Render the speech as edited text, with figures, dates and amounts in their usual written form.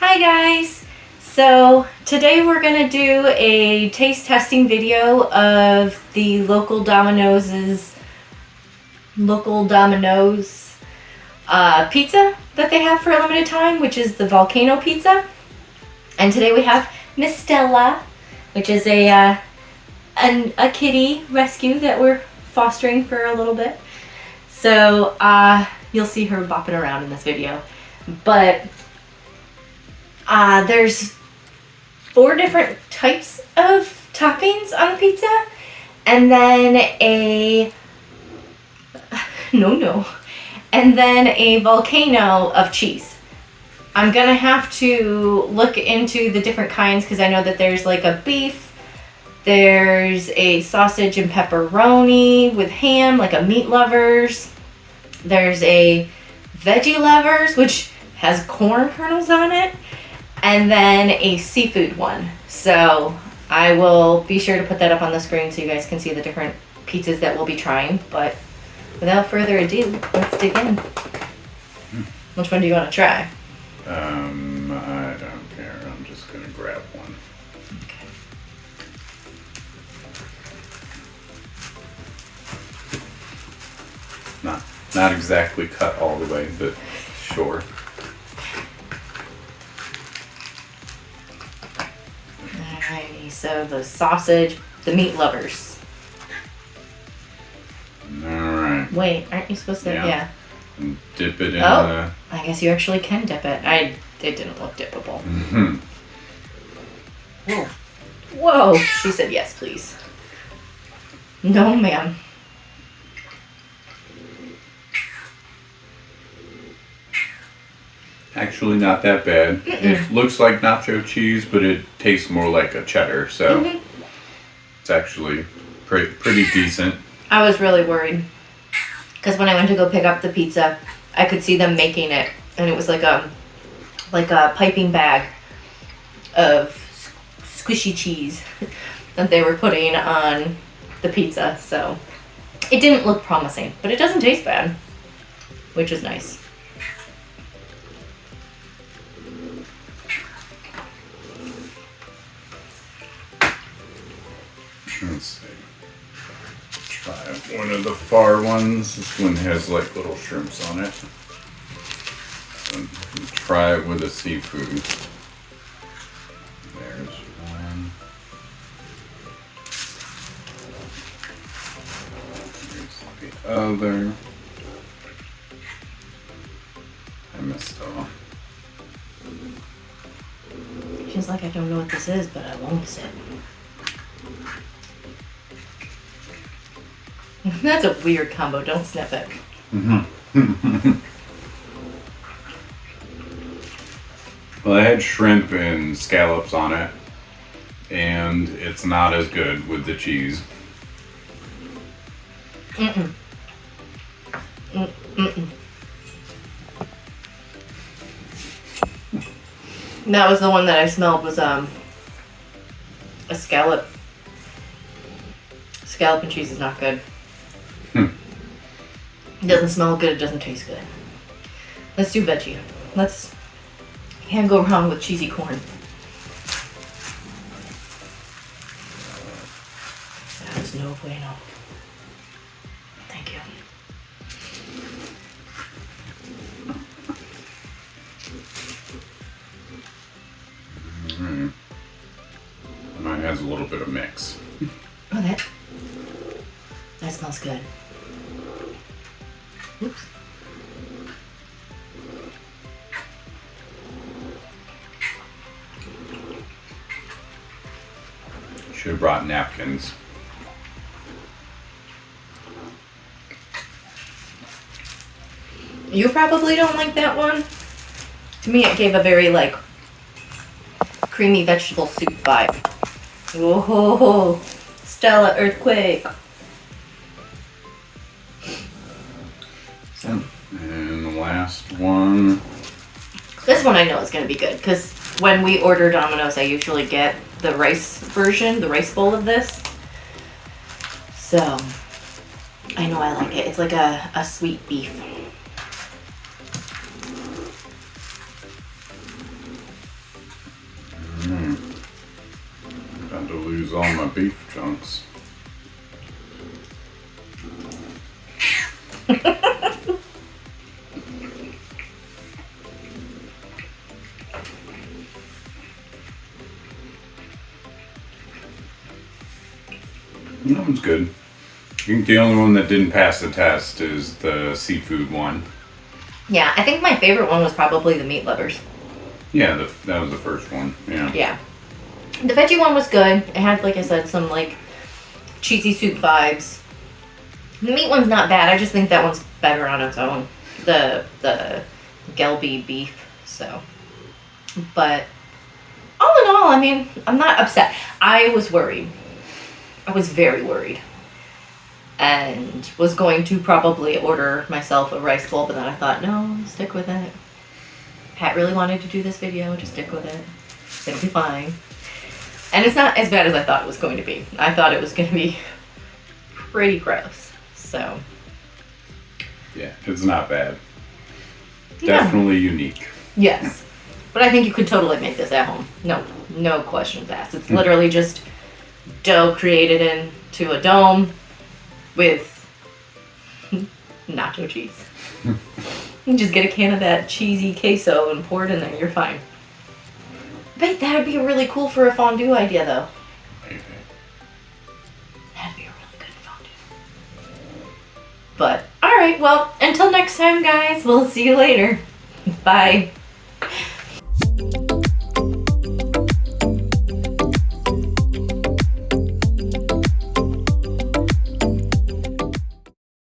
Hi guys! So today we're going to do a taste testing video of the local Domino's pizza that they have for a limited time, which is the Volcano pizza. And today we have Miss Stella, which is a kitty rescue that we're fostering for a little bit. So you'll see her bopping around in this video. But there's 4 different types of toppings on the pizza, and then a volcano of cheese. I'm gonna have to look into the different kinds because I know that there's like a beef, there's a sausage and pepperoni with ham, like a meat lovers. There's a veggie lovers, which has corn kernels on it, and then a seafood one. So I will be sure to put that up on the screen so you guys can see the different pizzas that we'll be trying. But without further ado, let's dig in. Which one do you want to try? I don't care. I'm just gonna grab one. Okay. Not exactly cut all the way, but sure. Alrighty, so the sausage, the meat lovers. Alright. Wait, aren't you supposed to? Yeah. And dip it in I guess you actually can dip it. It didn't look dippable. Mm-hmm. Whoa, she said yes, please. No, ma'am. Actually, not that bad. It looks like nacho cheese, but it tastes more like a cheddar, so it's actually pretty decent. I was really worried because when I went to go pick up the pizza, I could see them making it, and it was like a piping bag of squishy cheese that they were putting on the pizza. So it didn't look promising, but it doesn't taste bad, which is nice. Let's see. Try one of the far ones. This one has like little shrimps on it. So try it with a seafood. There's one. Here's the other. I missed off. She's like, I don't know what this is, but I won't sit. That's a weird combo. Don't sniff it. Well, I had shrimp and scallops on it, and it's not as good with the cheese. That was the one that I smelled was a scallop. Scallop and cheese is not good. It doesn't smell good, it doesn't taste good. Let's do veggie. Can't go wrong with cheesy corn. That is no bueno. Thank you. Mine has a little bit of mix. Oh, that smells good. Oops. Should have brought napkins. You probably don't like that one. To me, it gave a very like creamy vegetable soup vibe. Whoa, Stella earthquake. And the last one. This one I know is going to be good because when we order Domino's, I usually get the rice version, the rice bowl of this. So I know I like it. It's like a sweet beef. use all my beef chunks. That one's good. I think the only one that didn't pass the test is the seafood one. Yeah, I think my favorite one was probably the meat lovers. Yeah, that was the first one. Yeah. Yeah. The veggie one was good. It had, like I said, some like cheesy soup vibes. The meat one's not bad. I just think that one's better on its own. The Gelby beef. So, but all in all, I mean, I'm not upset. I was worried. I was very worried. And was going to probably order myself a rice bowl, but then I thought, no, stick with it. Pat really wanted to do this video, just stick with it. It'll be fine. And it's not as bad as I thought it was going to be. I thought it was going to be pretty gross. So. Yeah, it's not bad. Yeah. Definitely unique. Yes. But I think you could totally make this at home. No questions asked. It's literally just dough created into a dome with nacho cheese. You just get a can of that cheesy queso and pour it in there. You're fine. I bet that would be really cool for a fondue idea, though. Maybe. That'd be a really good fondue. But, alright, well, until next time, guys, we'll see you later. Bye.